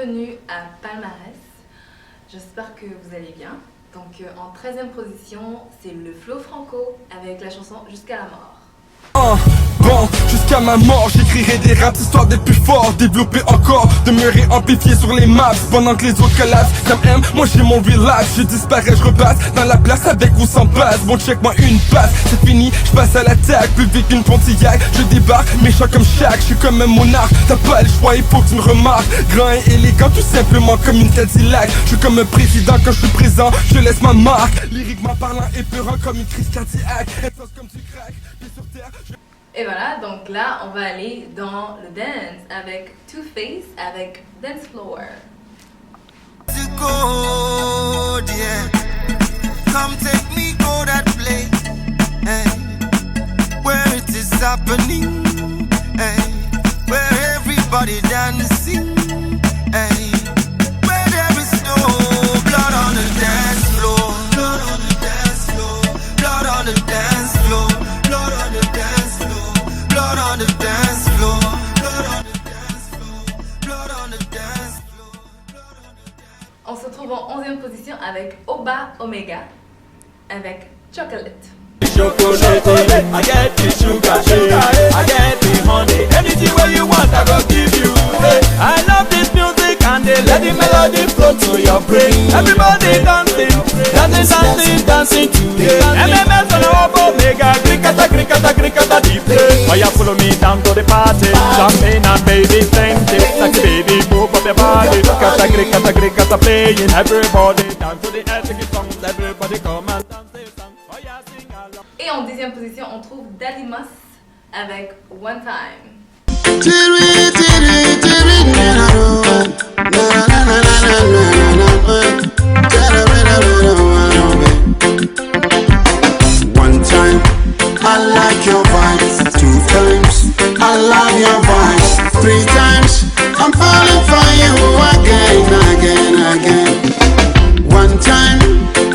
bienvenue à Palmarès. J'espère que vous allez bien. Donc en 13e position, c'est le Flo Franco avec la chanson Jusqu'à la mort. Bon, jusqu'à ma mort, j'écrirai des raps, histoire d'être plus fort, développer encore, demeurer amplifié sur les maps, pendant que les autres collapsent. Comme M, moi j'ai mon relapse, je disparais, je repasse dans la place avec ou sans passe. Bon, check moi une passe, c'est fini, je passe à l'attaque, plus vite qu'une Pontiac. Je débarque, méchant comme Shaq, je suis comme un monarque. T'as pas le choix, il faut que tu me remarques. Grand et élégant, tout simplement comme une Cadillac. Je suis comme un président quand je suis présent, je laisse ma marque. Lyriquement parlant, épeurant comme une crise cardiaque. Intense comme du crack, pieds sur terre. Et voilà, donc là, on va aller dans le dance avec Two Face avec Dance Floor. Come take me go that place, hey, where it is happening, hey, where everybody dancing, hey, where there is no blood on the dance floor, blood on the dance floor, blood on the dance floor, blood on the dance floor, blood on the dance floor, blood on the dance floor, blood on the dance floor. On se retrouve en 11e position avec Oba Omega avec Chocolate. Chocolate, I get the sugar, I get the honey. Anything where you want, I go give you. I love this music and they let the melody flow to your brain. Everybody dancing, dancing, dancing, dancing today. MMS on the Oba Omega, cricketa, cricketa, cricketa, deep play. Why you follow me down to the party? Champagne and baby plenty. Sexy baby, move up your body. Cricketa, cricketa, cricketa, playing. Everybody down to the edge of the song. Everybody come and dance the song. Oh yeah, sing along. Et en 10e position, on trouve Dalimos avec One Time. One time, I like your vibes. 2 times, I love your vibes. 3 times, I'm falling for you again, again, again. One time,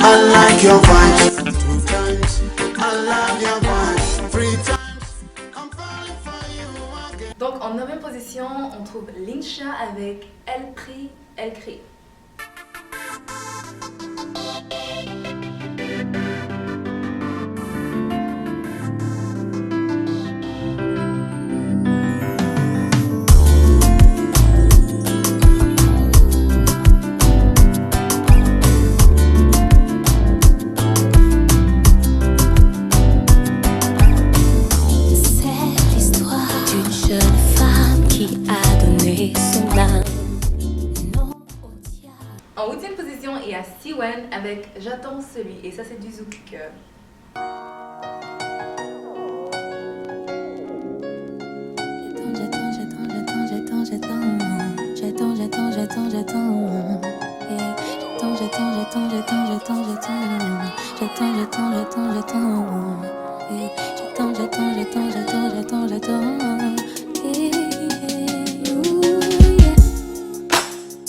I like your vibes. 2 times, I love your vibes. 3 times, I'm falling for you again. Donc en 9e position, on trouve Linsha avec Elle prie, elle crie. En 8e position, il y a Siwen avec J'attends celui, et ça c'est du zouk.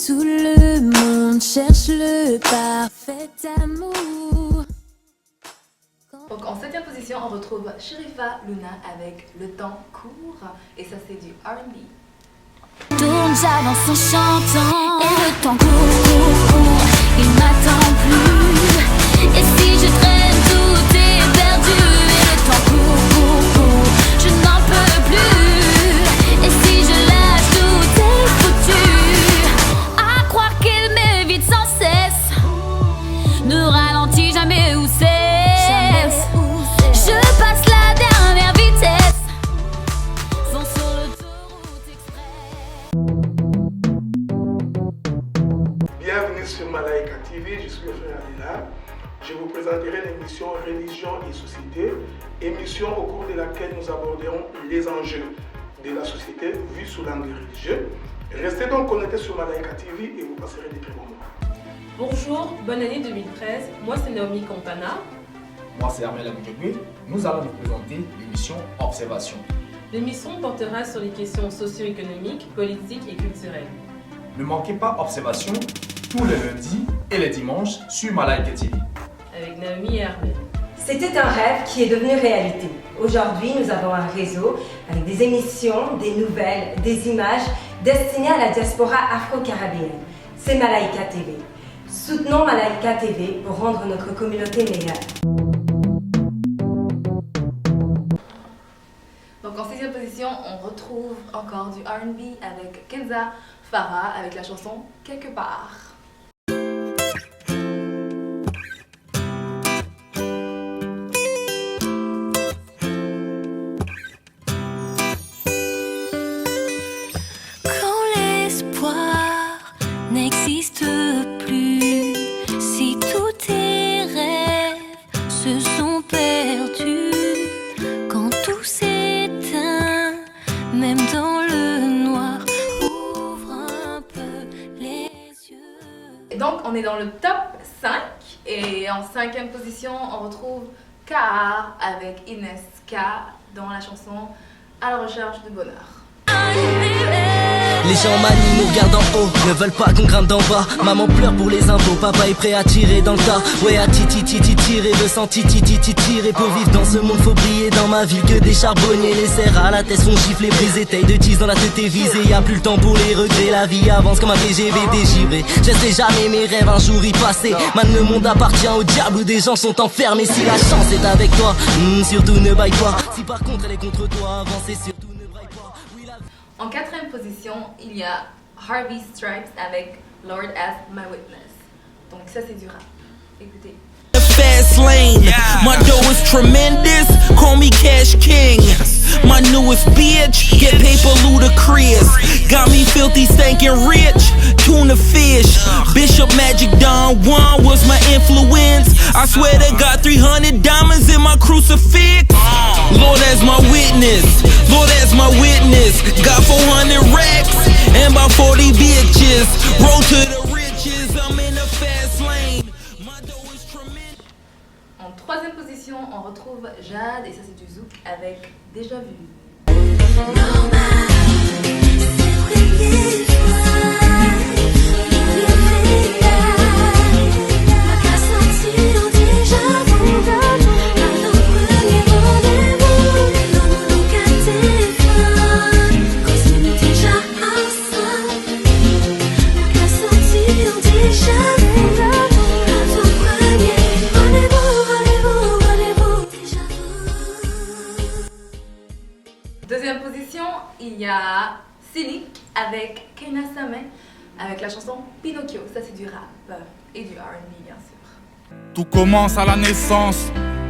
Tout le monde cherche le parfait amour. Donc en 7e position, on retrouve Sherifa Luna avec Le temps court, et ça c'est du R&B. Tourne, j'avance en chantant. Et le temps court, il m'attend plus. Et si je traîne, tout est perdu. Et le temps court, je n'en peux plus. Et si je lâche, tout est foutu. À croire qu'il m'évite sans cesse, ne ralentis jamais ou cesse. Je passe la dernière vitesse, sans sur l'autoroute express. Bienvenue sur Malaika TV, je suis le frère Adela. Je vous présenterai l'émission Religion et Société, émission au cours de laquelle nous aborderons les enjeux de la société vus sous l'angle religieux. Restez donc connectés sur Malaika TV et vous passerez des très bons moments. Bonjour, bonne année 2013. Moi c'est Naomi Campana. Moi c'est Armel Aboudjogui. Nous allons vous présenter l'émission Observation. L'émission portera sur les questions socio-économiques, politiques et culturelles. Ne manquez pas Observation tous les lundis et les dimanches sur Malaika TV. Avec Naomi et Armel. C'était un rêve qui est devenu réalité. Aujourd'hui, nous avons un réseau avec des émissions, des nouvelles, des images destiné à la diaspora afro-caribéenne. C'est Malaika TV. Soutenons Malaika TV pour rendre notre communauté meilleure. Donc en 6e position, on retrouve encore du R&B avec Kenza Farah avec la chanson Quelque part. N'existe plus, si tous tes rêves se sont perdus, quand tout s'éteint, même dans le noir, ouvre un peu les yeux. Et donc on est dans le top 5 et en 5e position on retrouve Car avec Ines K dans la chanson À la recherche du bonheur. Les gens manient, nous regardent en haut, ne veulent pas qu'on grimpe d'en bas. Maman pleure pour les impôts, papa est prêt à tirer dans le tas. Ouais, à tirer, le sang tirer. Pour vivre dans ce monde, faut briller dans ma ville que des charbonniers. Les serres à la tête sont giflés, brisés, taille de tease dans la tête et visée. Y'a plus le temps pour les regrets, la vie avance comme un TGV dégivré. J'essaie jamais mes rêves, un jour y passer. Man, le monde appartient au diable où des gens sont enfermés. Si la chance est avec toi, surtout ne baille pas. Si par contre elle est contre toi, avancez surtout. En 4e position, il y a Harvey Stripes avec Lord as My Witness. Donc ça c'est du rap. Écoutez. Fast lane, my dough is tremendous, call me Cash King. My newest bitch, get paper ludicrous. Got me filthy, stinking rich, tuna fish. Bishop Magic Don Juan was my influence. I swear to God, 300 diamonds in my crucifix. Lord as my witness, Lord as my witness. Got 400 racks and about 40 bitches. Roll to the riches, I'm in the fast lane. En 3e position, on retrouve Jade et ça c'est du zouk avec Déjà Vu. Deuxième position, il y a Cynic avec Kena Same avec la chanson Pinocchio. Ça c'est du rap et du R&B bien sûr. Tout commence à la naissance,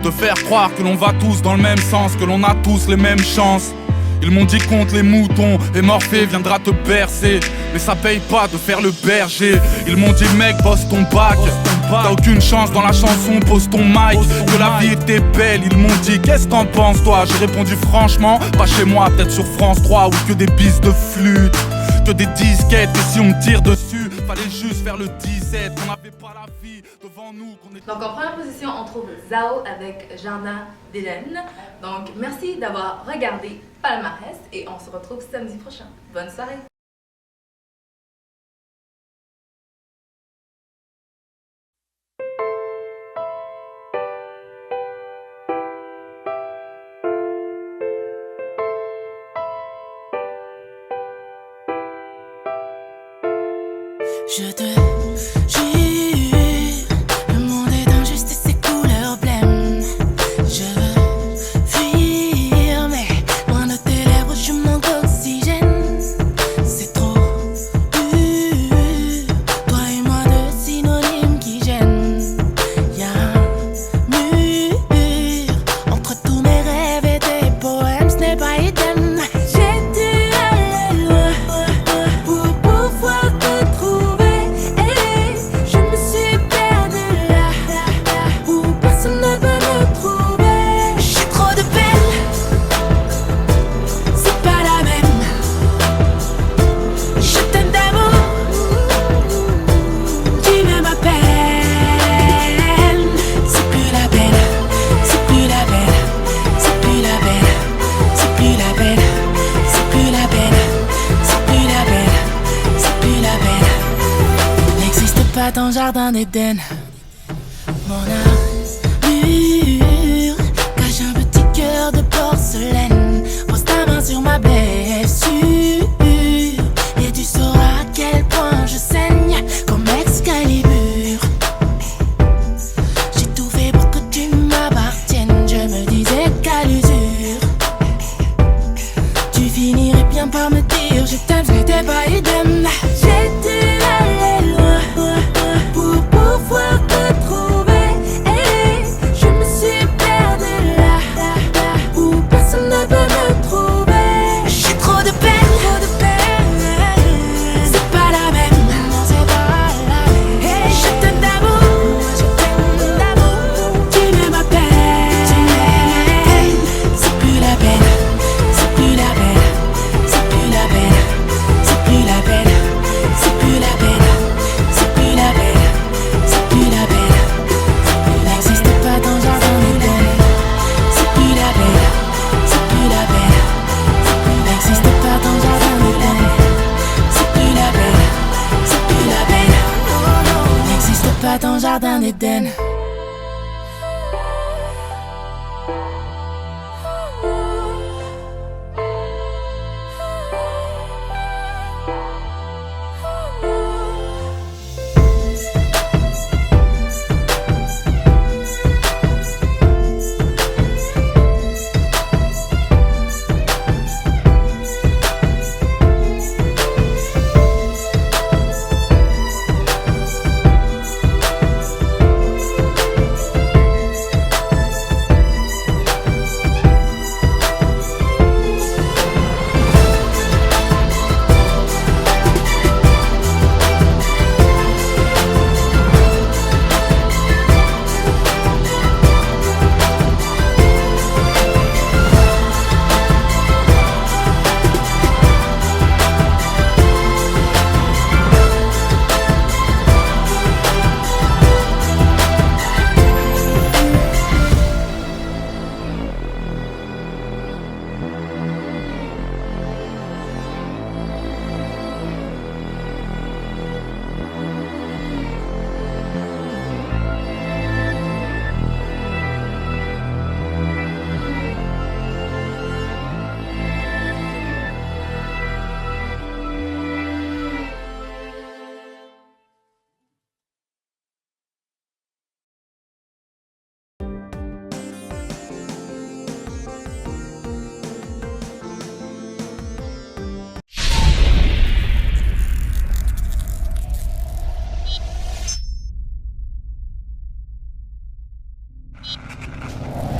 te faire croire que l'on va tous dans le même sens, que l'on a tous les mêmes chances. Ils m'ont dit compte les moutons et Morphée viendra te bercer. Mais ça paye pas de faire le berger. Ils m'ont dit mec bosse ton bac, t'as aucune chance dans la chanson, pose ton mic. Que la vie était belle, ils m'ont dit qu'est-ce que t'en penses toi. J'ai répondu franchement, pas chez moi, peut-être sur France 3 ou que des bises de flûte, que des disquettes. Et si on me tire dessus, fallait juste faire le 17. On n'avait pas la vie devant nous. Donc en première position, on trouve Zao avec Jardin d'Éden. Donc merci d'avoir regardé Palmarès et on se retrouve samedi prochain. Bonne soirée. Je te jure, le monde est d'injustice et couleur blême. Je veux fuir, mais loin de tes lèvres, je manque d'oxygène. C'est trop dur, toi et moi deux synonymes qui gênent. Y'a un mur entre tous mes rêves et tes poèmes, ce n'est pas idem. J'ai dû aller loin pour pouvoir te trouver. Ton jardin d'Éden, mon armure cache un petit cœur de porcelaine. Pose ta main sur ma blessure et Éden. J'ai dû aller loin pour pouvoir te trouver. Et je me suis perdue là où personne ne peut me trouver. J'ai trop de peine. C'est pas la même. Et je t'aime d'amour. Tu m'aimes à peine. C'est plus la peine. C'est plus la peine. C'est plus la peine. C'est plus la peine. C'est plus la peine. C'est plus la peine. C'est plus la peine. N'existe pas dans le jardin d'Éden. C'est plus la peine. C'est plus la peine. N'existe pas dans le jardin d'Éden. C'est plus la peine. C'est plus la peine. N'existe pas dans le jardin d'Éden.